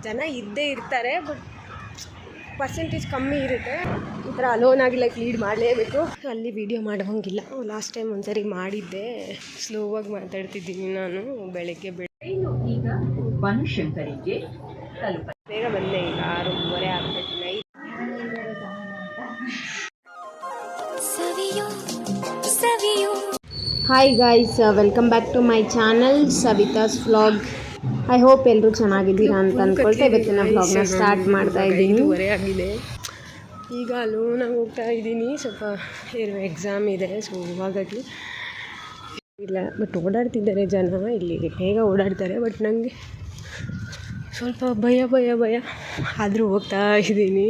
ಜನ ಇದ್ದೇ ಇರ್ತಾರೆ, ಬಟ್ ಪರ್ಸೆಂಟೇಜ್ ಕಮ್ಮಿ ಇರುತ್ತೆ. ಈ ಥರ ಅಲೋನ್ ಆಗಿ ಲೈಫ್ ಲೀಡ್ ಮಾಡಲೇಬೇಕು. ಅಲ್ಲಿ ವೀಡಿಯೋ ಮಾಡೋಂಗಿಲ್ಲ. ಲಾಸ್ಟ್ ಟೈಮ್ ಒಂದ್ಸರಿ ಮಾಡಿದ್ದೆ, ಸ್ಲೋವಾಗಿ ಮಾತಾಡ್ತಿದ್ದೀನಿ ನಾನು. ಬೆಳಗ್ಗೆ ಈಗ ಬನಶಂಕರಿಗೆ ಬೇಗ ಬಂದೆ. ಈಗ 6:30 ಆಗಬೇಕು. Night hi guys, welcome back to my channel Savitha's vlog. I hope ಎಲ್ಲರೂ ಚೆನ್ನಾಗಿದ್ದೀರಾ ಅಂತ ಅಂದ್ಕೊಳ್ತಾ ಇವತ್ತಿನ ವ್ಲಾಗ್ನ ಸ್ಟಾರ್ಟ್ ಮಾಡ್ತಾ ಇದ್ದೀನಿ. 5:30 ಆಗಿದೆ. ಈಗ ಅಲೋನಾಗಿ ಹೋಗ್ತಾ ಇದ್ದೀನಿ. ಸ್ವಲ್ಪ ಎಕ್ಸಾಮ್ ಇದೆ, ಸೊ ಹಾಗಾಗಿ ಇಲ್ಲ. ಬಟ್ ಓಡಾಡ್ತಿದ್ದಾರೆ ಜನ, ಇಲ್ಲಿ ಬೇಗ ಓಡಾಡ್ತಾರೆ. ಬಟ್ ನನಗೆ ಸ್ವಲ್ಪ ಭಯ ಆದರೂ ಹೋಗ್ತಾ ಇದ್ದೀನಿ.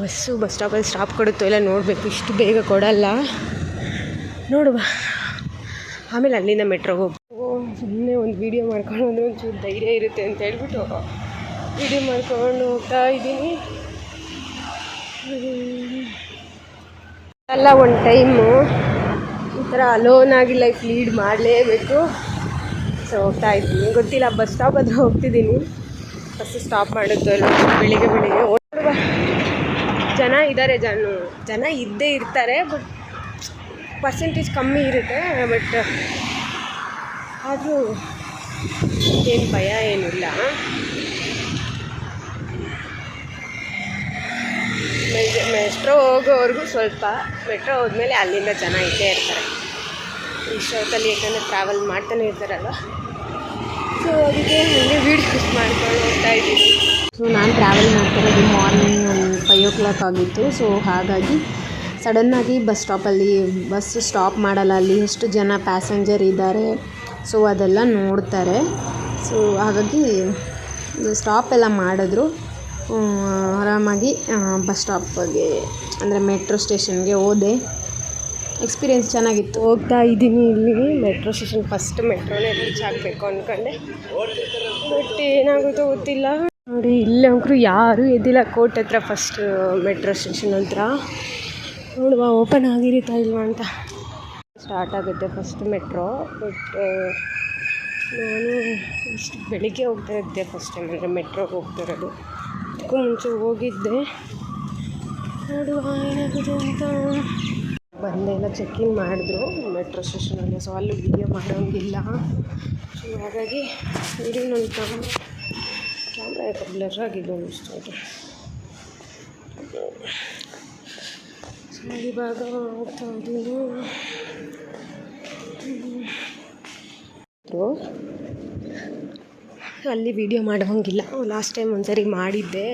ಬಸ್ ಸ್ಟಾಪಲ್ಲಿ ಸ್ಟಾಪ್ ಕೊಡುತ್ತೋ ಇಲ್ಲ ನೋಡಬೇಕು. ಇಷ್ಟು ಬೇಗ ಕೊಡಲ್ಲ, ನೋಡುವ. ಆಮೇಲೆ ಅಲ್ಲಿಂದ ಮೆಟ್ರೋಗೆ ಸುಮ್ಮನೆ ಒಂದು ವೀಡಿಯೋ ಮಾಡ್ಕೊಂಡು ಅಂದರೆ ಒಂಚೂರು ಧೈರ್ಯ ಇರುತ್ತೆ ಅಂತ ಹೇಳ್ಬಿಟ್ಟು ವೀಡಿಯೋ ಮಾಡ್ಕೊಂಡು ಹೋಗ್ತಾ ಇದ್ದೀನಿ. ಅಲ್ಲ, ಒಂದು ಟೈಮು ಈ ಥರ ಅಲೋನಾಗಿ ಲೈಫ್ ಲೀಡ್ ಮಾಡಲೇಬೇಕು. ಸೊ ಹೋಗ್ತಾ ಇದ್ದೀನಿ. ಗೊತ್ತಿಲ್ಲ, ಬಸ್ ಸ್ಟಾಪ್ ಹತ್ರ ಹೋಗ್ತಿದ್ದೀನಿ. ಬಸ್ ಸ್ಟಾಪ್ ಮಾಡುತ್ತೋ ಇಲ್ಲ. ಬೆಳಿಗ್ಗೆ ಓಡುವ. ಜನ ಇದ್ದಾರೆ, ಜನ ಇದ್ದೇ ಇರ್ತಾರೆ, ಬಟ್ ಪರ್ಸೆಂಟೇಜ್ ಕಮ್ಮಿ ಇರುತ್ತೆ. ಬಟ್ ಆದರೂ ಏನು ಭಯ ಏನಿಲ್ಲ. ಮೆಟ್ರೋ ಹೋಗೋವರೆಗೂ ಸ್ವಲ್ಪ, ಮೆಟ್ರೋ ಹೋದ್ಮೇಲೆ ಅಲ್ಲಿಂದ ಜನ ಇದ್ದೇ ಇರ್ತಾರೆ. ಇಷ್ಟೊತ್ತಲ್ಲಿ ಯಾಕಂದರೆ ಟ್ರಾವೆಲ್ ಮಾಡ್ತಾನೆ ಇರ್ತಾರಲ್ಲ, ಸೊ ಅದಕ್ಕೆ ಅಲ್ಲಿ ವೀಡಿಯೋಸ್ ಮಾಡ್ಕೊಂಡು ಹೋಗ್ತಾ ಇದ್ದೀನಿ. ಸೊ ನಾನು ಟ್ರಾವೆಲ್ ಮಾಡ್ತಿರೋದು ಮಾರ್ನಿಂಗ್ 5 o'clock ಆಗಿತ್ತು. ಸೊ ಹಾಗಾಗಿ ಸಡನ್ನಾಗಿ ಬಸ್ ಸ್ಟಾಪಲ್ಲಿ ಬಸ್ ಸ್ಟಾಪ್ ಮಾಡಲ್ಲ. ಅಲ್ಲಿ ಎಷ್ಟು ಜನ ಪ್ಯಾಸೆಂಜರ್ ಇದ್ದಾರೆ, ಸೊ ಅದೆಲ್ಲ ನೋಡ್ತಾರೆ. ಸೊ ಹಾಗಾಗಿ ಸ್ಟಾಪ್ ಎಲ್ಲ ಮಾಡಿದ್ರು. ಆರಾಮಾಗಿ ಬಸ್ ಸ್ಟಾಪ್ಗೆ ಅಂದರೆ ಮೆಟ್ರೋ ಸ್ಟೇಷನ್ಗೆ ಹೋದೆ. ಎಕ್ಸ್ಪೀರಿಯೆನ್ಸ್ ಚೆನ್ನಾಗಿತ್ತು. ಹೋಗ್ತಾ ಇದ್ದೀನಿ. ಇಲ್ಲಿ ಮೆಟ್ರೋ ಸ್ಟೇಷನ್ ಫಸ್ಟ್ ಮೆಟ್ರೋನೇ ರೀಚ್ ಆಗಬೇಕು ಅಂದ್ಕೊಂಡೆ, ಬಟ್ ಏನಾಗುತ್ತೋ ಗೊತ್ತಿಲ್ಲ. ನೋಡಿ, ಇಲ್ಲಂಕರು ಯಾರೂ ಎದ್ದಿಲ್ಲ. ಕೋರ್ಟ್ ಹತ್ರ ಫಸ್ಟ್ ಮೆಟ್ರೋ ಸ್ಟೇಷನ್ ಹತ್ರ. ನೋಡುವ ಓಪನ್ ಆಗಿರುತ್ತಾ ಇಲ್ವಾ ಅಂತ. ಸ್ಟಾರ್ಟ್ ಆಗುತ್ತೆ ಫಸ್ಟ್ ಮೆಟ್ರೋ. ಬಟ್ ನಾನು ಇಷ್ಟು ಬೆಳಿಗ್ಗೆ ಹೋಗ್ತಾ ಇದ್ದೆ ಫಸ್ಟ್ ಟೈಮ್, ಅಂದರೆ ಮೆಟ್ರೋಗೆ ಹೋಗ್ತಾ ಇರೋದು. ಅದಕ್ಕೂ ಮುಂಚೆ ಹೋಗಿದ್ದೆ. ನೋಡುವ ಏನಾಗಿದೆ ಅಂತ. ಬಂದೆಲ್ಲ ಚೆಕ್ಕಿಂಗ್ ಮಾಡಿದ್ರು ಮೆಟ್ರೋ ಸ್ಟೇಷನಲ್ಲಿ. ಸೊ ಅಲ್ಲಿ ವೀಡಿಯೋ ಮಾಡೋಂಗಿಲ್ಲ. ಸೊ ಹಾಗಾಗಿ ವಿಡಿಯೋ ನನ್ನ ಕ್ಯಾಮ್ರಾ ಯಾಕೆ ಬ್ಲರ್ ಆಗಿದೆ ಅನಿಸ್ತದೆ. ಸೊ ಇವಾಗ ಹೋಗ್ತಾ ಇದ್ದೀನಿ. ಅಲ್ಲಿ ವೀಡಿಯೋ ಮಾಡೋಂಗಿಲ್ಲ. ಲಾಸ್ಟ್ ಟೈಮ್ ಒಂದ್ಸರಿ ಮಾಡಿದ್ದೆ,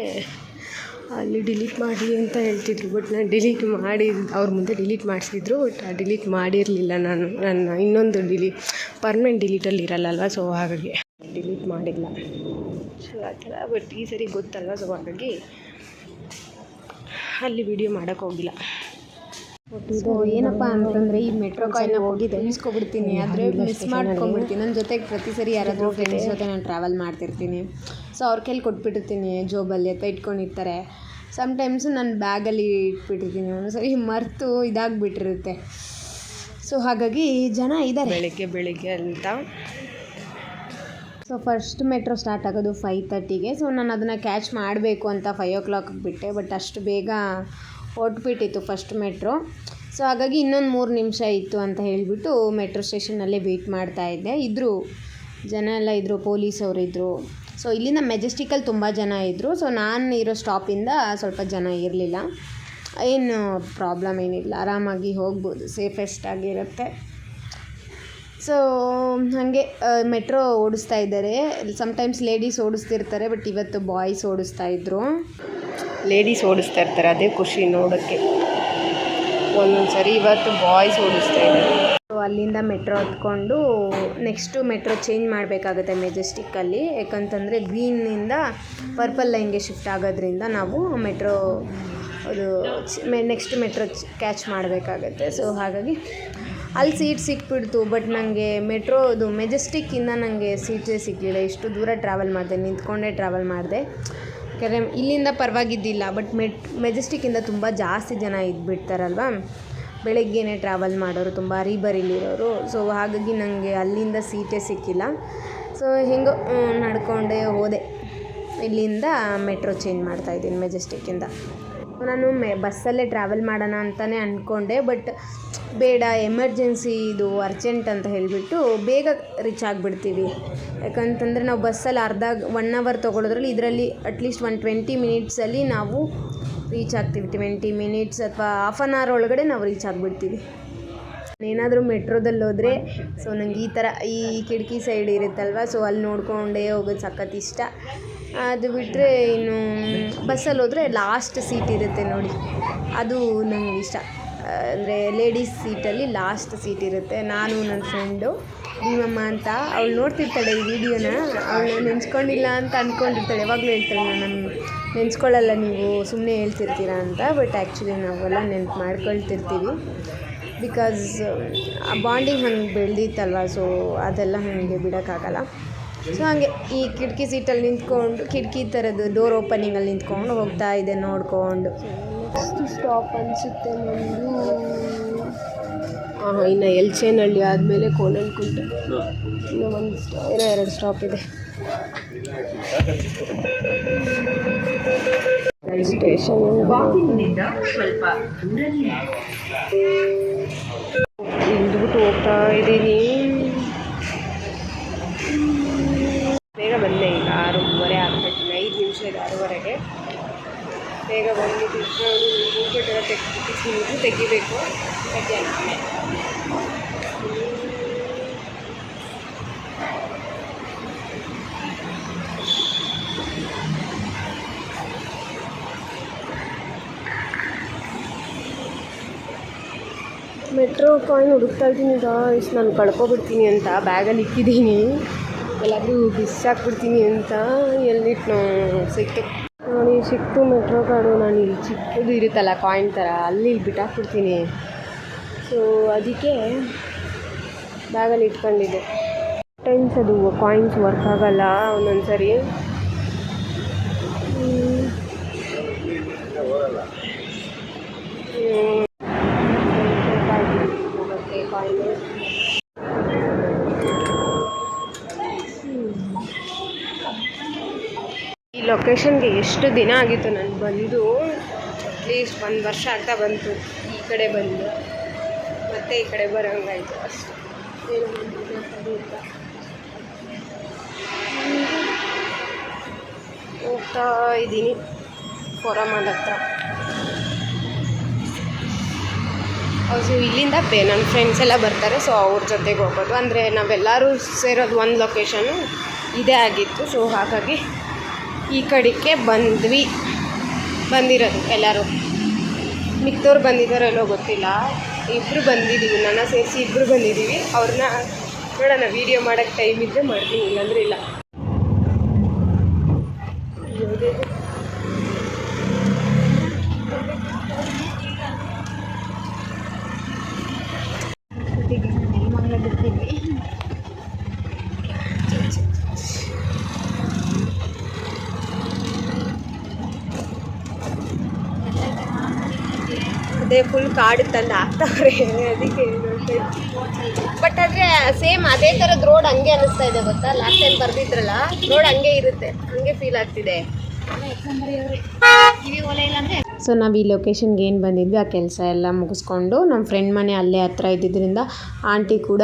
ಅಲ್ಲಿ ಡಿಲೀಟ್ ಮಾಡಿ ಅಂತ ಹೇಳ್ತಿದ್ರು. ಬಟ್ ನಾನು ಡಿಲೀಟ್ ಮಾಡಿ ಅವ್ರ ಮುಂದೆ ಡಿಲೀಟ್ ಮಾಡಿಸಿದ್ರು. ಬಟ್ ಡಿಲೀಟ್ ಮಾಡಿರಲಿಲ್ಲ ನಾನು. ನನ್ನ ಇನ್ನೊಂದು ಪರ್ಮನೆಂಟ್ ಡಿಲೀಟಲ್ಲಿ ಇರಲ್ಲಲ್ವ, ಸೊ ಹಾಗಾಗಿ ಡಿಲೀಟ್ ಮಾಡಿಲ್ಲ. ಸೊ ಆ ಥರ. ಬಟ್ ಈ ಸರಿ ಗೊತ್ತಲ್ವ, ಸೊ ಹಾಗಾಗಿ ಅಲ್ಲಿ ವೀಡಿಯೋ ಮಾಡೋಕ್ಕೋಗಿಲ್ಲ. ಸೊ ಏನಪ್ಪ ಅಂತಂದರೆ ಈ ಮೆಟ್ರೋ ಕಾಯಿನ ಹೋಗಿದೆ ಇಸ್ಕೊಬಿಡ್ತೀನಿ, ಆದರೆ ಮಿಸ್ ಮಾಡ್ಕೊಂಬಿಡ್ತೀನಿ. ನನ್ನ ಜೊತೆಗೆ ಪ್ರತಿ ಸರಿ ಯಾರಾದರೂ ಫ್ರೆಂಡ್ಸ್ ಜೊತೆ ನಾನು ಟ್ರಾವೆಲ್ ಮಾಡ್ತಿರ್ತೀನಿ. ಸೊ ಅವ್ರ ಕೈಲಿ ಕೊಟ್ಬಿಟ್ಟಿರ್ತೀನಿ, ಜೋಬಲ್ಲಿ ಅಥವಾ ಇಟ್ಕೊಂಡಿರ್ತಾರೆ. ಸಮ್ಟೈಮ್ಸು ನಾನು ಬ್ಯಾಗಲ್ಲಿ ಇಟ್ಬಿಟ್ಟಿರ್ತೀನಿ. ಒಂದೊಂದ್ಸರಿ ಮರೆತು ಇದಾಗಿಬಿಟ್ಟಿರುತ್ತೆ. ಸೊ ಹಾಗಾಗಿ ಜನ ಇದ್ದಾರೆ ಬೆಳಿಗ್ಗೆ ಅಂತ. ಸೊ ಫಸ್ಟ್ ಮೆಟ್ರೋ ಸ್ಟಾರ್ಟ್ ಆಗೋದು 5:30ಗೆ. ಸೊ ನಾನು ಅದನ್ನು ಕ್ಯಾಚ್ ಮಾಡಬೇಕು ಅಂತ 5 o'clock ಬಿಟ್ಟೆ. ಬಟ್ ಅಷ್ಟು ಬೇಗ ಹೊರಟ್ಬಿಟ್ಟಿತ್ತು ಫಸ್ಟ್ ಮೆಟ್ರೋ. ಸೊ ಹಾಗಾಗಿ ಇನ್ನೊಂದು 3 ನಿಮಿಷ ಇತ್ತು ಅಂತ ಹೇಳಿಬಿಟ್ಟು ಮೆಟ್ರೋ ಸ್ಟೇಷನ್ನಲ್ಲೇ ವೆಯ್ಟ್ ಮಾಡ್ತಾಯಿದ್ದೆ. ಜನ ಎಲ್ಲ ಇದ್ದರು, ಪೊಲೀಸವರು ಇದ್ದರು. ಸೊ ಇಲ್ಲಿಂದ ಮೆಜೆಸ್ಟಿಕಲ್ಲಿ ತುಂಬ ಜನ ಇದ್ದರು. ಸೊ ನಾನು ಇರೋ ಸ್ಟಾಪಿಂದ ಸ್ವಲ್ಪ ಜನ ಇರಲಿಲ್ಲ. ಏನು ಪ್ರಾಬ್ಲಮ್ ಏನಿಲ್ಲ, ಆರಾಮಾಗಿ ಹೋಗ್ಬೋದು, ಸೇಫೆಸ್ಟ್ ಆಗಿರುತ್ತೆ. ಸೊ ಹಾಗೆ ಮೆಟ್ರೋ ಓಡಿಸ್ತಾ ಇದ್ದಾರೆ. ಸಮ್ಟೈಮ್ಸ್ ಲೇಡೀಸ್ ಓಡಿಸ್ತಿರ್ತಾರೆ, ಬಟ್ ಇವತ್ತು ಬಾಯ್ಸ್ ಓಡಿಸ್ತಾ ಇದ್ದರು. ಲೇಡೀಸ್ ಓಡಿಸ್ತಾ ಇರ್ತಾರೆ, ಅದೇ ಖುಷಿ ನೋಡೋಕ್ಕೆ. ಒಂದೊಂದು ಸರಿ ಇವತ್ತು ಬಾಯ್ಸ್ ಓಡಿಸ್ತಾ ಇದ್ದಾರೆ. ಸೊ ಅಲ್ಲಿಂದ ಮೆಟ್ರೋ ಹತ್ಕೊಂಡು ನೆಕ್ಸ್ಟು ಮೆಟ್ರೋ ಚೇಂಜ್ ಮಾಡಬೇಕಾಗುತ್ತೆ ಮೆಜೆಸ್ಟಿಕ್ಕಲ್ಲಿ. ಯಾಕಂತಂದರೆ ಗ್ರೀನಿಂದ ಪರ್ಪಲ್ ಲೈನ್ಗೆ ಶಿಫ್ಟ್ ಆಗೋದ್ರಿಂದ ನಾವು ನೆಕ್ಸ್ಟ್ ಮೆಟ್ರೋ ಕ್ಯಾಚ್ ಮಾಡಬೇಕಾಗತ್ತೆ. ಸೊ ಹಾಗಾಗಿ ಅಲ್ಲಿ ಸೀಟ್ ಸಿಕ್ಬಿಡ್ತು. ಬಟ್ ನನಗೆ ಮೆಜೆಸ್ಟಿಕ್ಕಿಂದ ನನಗೆ ಸೀಟೇ ಸಿಗಲಿಲ್ಲ. ಇಷ್ಟು ದೂರ ಟ್ರಾವೆಲ್ ಮಾಡಿದೆ, ನಿಂತ್ಕೊಂಡೇ ಟ್ರಾವೆಲ್ ಮಾಡಿದೆ. ಯಾಕಂದರೆ ಇಲ್ಲಿಂದ ಪರವಾಗಿದ್ದಿಲ್ಲ, ಬಟ್ ಮೆಜೆಸ್ಟಿಕ್ಕಿಂದ ತುಂಬ ಜಾಸ್ತಿ ಜನ ಇದ್ಬಿಡ್ತಾರಲ್ವ, ಬೆಳಗ್ಗೆನೇ ಟ್ರಾವೆಲ್ ಮಾಡೋರು, ತುಂಬ ಹರಿಬರಿಲಿರೋರು. ಸೊ ಹಾಗಾಗಿ ನನಗೆ ಅಲ್ಲಿಂದ ಸೀಟೇ ಸಿಕ್ಕಿಲ್ಲ. ಸೊ ಹಿಂಗೆ ನಡ್ಕೊಂಡೇ ಹೋದೆ. ಇಲ್ಲಿಂದ ಮೆಟ್ರೋ ಚೇಂಜ್ ಮಾಡ್ತಾಯಿದ್ದೀನಿ ಮೆಜೆಸ್ಟಿಕ್ಕಿಂದ. ನಾನು ಬಸ್ಸಲ್ಲೇ ಟ್ರಾವೆಲ್ ಮಾಡೋಣ ಅಂತಲೇ ಅಂದ್ಕೊಂಡೆ, ಬಟ್ ಬೇಡ, ಎಮರ್ಜೆನ್ಸಿ ಇದು ಅರ್ಜೆಂಟ್ ಅಂತ ಹೇಳಿಬಿಟ್ಟು ಬೇಗ ರೀಚ್ ಆಗಿಬಿಡ್ತೀವಿ. ಯಾಕಂತಂದರೆ ನಾವು ಬಸ್ಸಲ್ಲಿ 1 ಅವರ್ ತೊಗೊಳೋದ್ರಲ್ಲಿ ಇದರಲ್ಲಿ ಅಟ್ಲೀಸ್ಟ್ 20 ಮಿನಿಟ್ಸಲ್ಲಿ ನಾವು ರೀಚ್ ಆಗ್ತೀವಿ. 20 ಮಿನಿಟ್ಸ್ ಅಥವಾ ಹಾಫ್ ಆನ್ ಅವರ್ ಒಳಗಡೆ ನಾವು ರೀಚ್ ಆಗಿಬಿಡ್ತೀವಿ. ಏನಾದರೂ ಮೆಟ್ರೋದಲ್ಲಿ ಹೋದರೆ ಸೊ ನಂಗೆ ಈ ಥರ ಈ ಕಿಟಕಿ ಸೈಡ್ ಇರುತ್ತಲ್ವ, ಸೊ ಅಲ್ಲಿ ನೋಡ್ಕೊಂಡೇ ಹೋಗೋದು ಸಖತ್ ಇಷ್ಟ. ಅದು ಬಿಟ್ಟರೆ ಇನ್ನು ಬಸ್ಸಲ್ಲಿ ಹೋದರೆ ಲಾಸ್ಟ್ ಸೀಟ್ ಇರುತ್ತೆ ನೋಡಿ, ಅದು ನಂಗೆ ಇಷ್ಟ. ಅಂದರೆ ಲೇಡೀಸ್ ಸೀಟಲ್ಲಿ ಲಾಸ್ಟ್ ಸೀಟ್ ಇರುತ್ತೆ. ನಾನು ನನ್ನ ಫ್ರೆಂಡು ಭೀಮಮ್ಮ ಅಂತ, ಅವಳು ನೋಡ್ತಿರ್ತಾಳೆ ಈ ವಿಡಿಯೋನ, ಅವಳು ನೆನ್ಸ್ಕೊಂಡಿಲ್ಲ ಅಂತ ಅಂದ್ಕೊಂಡಿರ್ತಾಳೆ. ಯಾವಾಗಲೂ ಹೇಳ್ತಾಳೆ, ನಾನು ನೆನ್ಸ್ಕೊಳ್ಳಲ್ಲ, ನೀವು ಸುಮ್ಮನೆ ಹೇಳ್ತಿರ್ತೀರಾ ಅಂತ. ಬಟ್ ಆ್ಯಕ್ಚುಲಿ ನಾವೆಲ್ಲ ನೆನ್ಪು ಮಾಡ್ಕೊಳ್ತಿರ್ತೀವಿ. ಬಿಕಾಸ್ ಆ ಬಾಂಡಿಂಗ್ ಹಂಗೆ ಬೆಳೆದಿತ್ತಲ್ವ, ಸೊ ಅದೆಲ್ಲ ಹಾಗೆ ಬಿಡೋಕ್ಕಾಗಲ್ಲ. ಸೊ ಹಾಗೆ ಈ ಕಿಟಕಿ ಸೀಟಲ್ಲಿ ನಿಂತ್ಕೊಂಡು, ಕಿಟಕಿ ಥರದ್ದು ಡೋರ್ ಓಪನಿಂಗಲ್ಲಿ ನಿಂತ್ಕೊಂಡು ಹೋಗ್ತಾ ಇದೆ ನೋಡಿಕೊಂಡು. ಎಷ್ಟು ಸ್ಟಾಪ್ ಅನಿಸುತ್ತೆ ನಮ್ಮದು. ಇನ್ನು ಎಲ್ಚೇನಹಳ್ಳಿ ಆದಮೇಲೆ ಕೋಣನಕುಂಟೆ, ಇನ್ನು ಏನೋ 2 ಸ್ಟಾಪ್ ಇದೆ. ಸ್ಟೇಷನ್ ವಾಕಿಂಗ್ನಿಂದ ಸ್ವಲ್ಪ ದೂರದಲ್ಲಿ ಇಳಿದ್ಬಿಟ್ಟು ಹೋಗ್ತಾ ಇದ್ದೀನಿ. ಬೇಗ ಬಂದೆ, ಈಗ 6:30 ಆಗ್ಬೇಕು, 5 ನಿಮಿಷ ಇದೆ 6:30ಗೆ. ಬೇಗ ಬಂದು ತೆಗಿಬೇಕು. ಮೆಟ್ರೋ ಕಾಯಿನ್ ಹುಡುಕ್ತಾ ಇದ್ದೀನಿ ಗಾಯ್ಸ್. ನಾನು ಕಳ್ಕೊಬಿಡ್ತೀನಿ ಅಂತ ಬ್ಯಾಗಲ್ಲಿ ಇಟ್ಟಿದ್ದೀನಿ, ಎಲ್ಲಾದರೂ ಬಿಸಾಕ್ಬಿಡ್ತೀನಿ ಅಂತ. ಎಲ್ಲಿಟ್ಟು ಸಿಕ್ತು ನೋಡಿ, ಸಿಕ್ತು ಮೆಟ್ರೋ ಕಾರ್ಡು. ನಾನು ಇಲ್ಲಿ ಚಿಕ್ಕದು ಇರುತ್ತಲ್ಲ ಕಾಯಿನ್ ಥರ, ಅಲ್ಲಿ ಬಿಟ್ಟಾಕ್ಬಿಡ್ತೀನಿ. ಸೊ ಅದಕ್ಕೆ ಬ್ಯಾಗಲ್ಲಿ ಇಟ್ಕೊಂಡಿದ್ದೆ. ಟೈಮ್ಸ್ ಅದು ಕಾಯಿನ್ಸ್ ವರ್ಕ್ ಆಗಲ್ಲ ಒಂದೊಂದು ಸರಿ. ಮತ್ತು ಕಾಯಿನ್ ಈ ಲೊಕೇಶನ್ಗೆ ಎಷ್ಟು ದಿನ ಆಗಿತ್ತು ನಾನು ಬಂದು, ಅಟ್ಲೀಸ್ಟ್ 1 ವರ್ಷ ಆಗ್ತಾ ಬಂತು ಈ ಕಡೆ ಬಂದು. ಮತ್ತೆ ಈ ಕಡೆ ಬರೋಂಗಾಯ್ತು ಅಷ್ಟು. ಹೋಗ್ತಾ ಇದ್ದೀನಿ ಫೋರಮಲ್ ಹತ್ರ. ಸೊ ಇಲ್ಲಿಂದ ನನ್ನ ಫ್ರೆಂಡ್ಸ್ ಎಲ್ಲ ಬರ್ತಾರೆ, ಸೊ ಅವ್ರ ಜೊತೆಗೆ ಹೋಗೋದು. ಅಂದರೆ ನಾವೆಲ್ಲರೂ ಸೇರೋದು ಒಂದು ಲೊಕೇಶನ್ನು ಇದೇ ಆಗಿತ್ತು. ಸೊ ಹಾಗಾಗಿ ಈ ಕಡೆಗೆ ಬಂದಿರೋದು ಎಲ್ಲರೂ. ಮಿಕ್ದವ್ರು ಬಂದಿದ್ದಾರೋ ಎಲ್ಲೋ ಗೊತ್ತಿಲ್ಲ, ಇಬ್ಬರು ಬಂದಿದ್ದೀವಿ, ನನ್ನ ಸೇರಿಸಿ ಇಬ್ಬರು ಬಂದಿದ್ದೀವಿ. ಅವ್ರನ್ನ ನೋಡೋಣ, ವೀಡಿಯೋ ಮಾಡೋಕ್ಕೆ ಟೈಮ್ ಇದ್ದರೆ ಮಾಡ್ತೀನಿ, ಇಲ್ಲಾಂದರೆ ಇಲ್ಲ. ಅದೇ ಫುಲ್ ಕಾಡು ತಂದು ಹಾಕ್ತಾವ್ರೆ, ಅದಕ್ಕೆ ಬಟ್ ಆದರೆ ಸೇಮ್ ಅದೇ ಥರದ ರೋಡ್ ಹಂಗೆ ಅನ್ನಿಸ್ತಾ ಇದೆ ಗೊತ್ತಾ. ಲಾಸ್ಟ್ ಟೈಮ್ ಬರ್ದಿದ್ರಲ್ಲ, ರೋಡ್ ಹಂಗೆ ಇರುತ್ತೆ, ಹಂಗೆ ಫೀಲ್ ಆಗ್ತಿದೆ. ಸೊ ನಾವು ಈ ಲೊಕೇಶನ್ಗೆ ಏನು ಬಂದಿದ್ವಿ, ಆ ಕೆಲಸ ಎಲ್ಲ ಮುಗಿಸ್ಕೊಂಡು ನಮ್ಮ ಫ್ರೆಂಡ್ ಮನೆ ಅಲ್ಲೇ ಹತ್ರ ಇದ್ದಿದ್ದರಿಂದ ಆಂಟಿ ಕೂಡ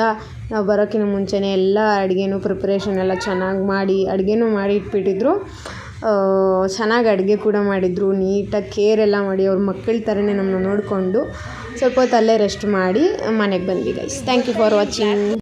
ನಾವು ಬರೋಕ್ಕಿಂತ ಮುಂಚೆನೇ ಎಲ್ಲ ಅಡುಗೆನೂ ಪ್ರಿಪ್ರೇಷನ್ ಎಲ್ಲ ಚೆನ್ನಾಗಿ ಮಾಡಿ ಅಡುಗೆನೂ ಮಾಡಿ ಇಟ್ಬಿಟ್ಟಿದ್ರು. ಚೆನ್ನಾಗಿ ಅಡುಗೆ ಕೂಡ ಮಾಡಿದರು, ನೀಟಾಗಿ ಕೇರ್ ಎಲ್ಲ ಮಾಡಿ ಅವ್ರ ಮಕ್ಕಳ ಥರನೇ ನಮ್ಮನ್ನ ನೋಡಿಕೊಂಡು ಸ್ವಲ್ಪ ಹೊತ್ತು ಅಲ್ಲೇ ರೆಸ್ಟ್ ಮಾಡಿ ಮನೆಗೆ ಬಂದ್ವಿ guys. Thank you for watching.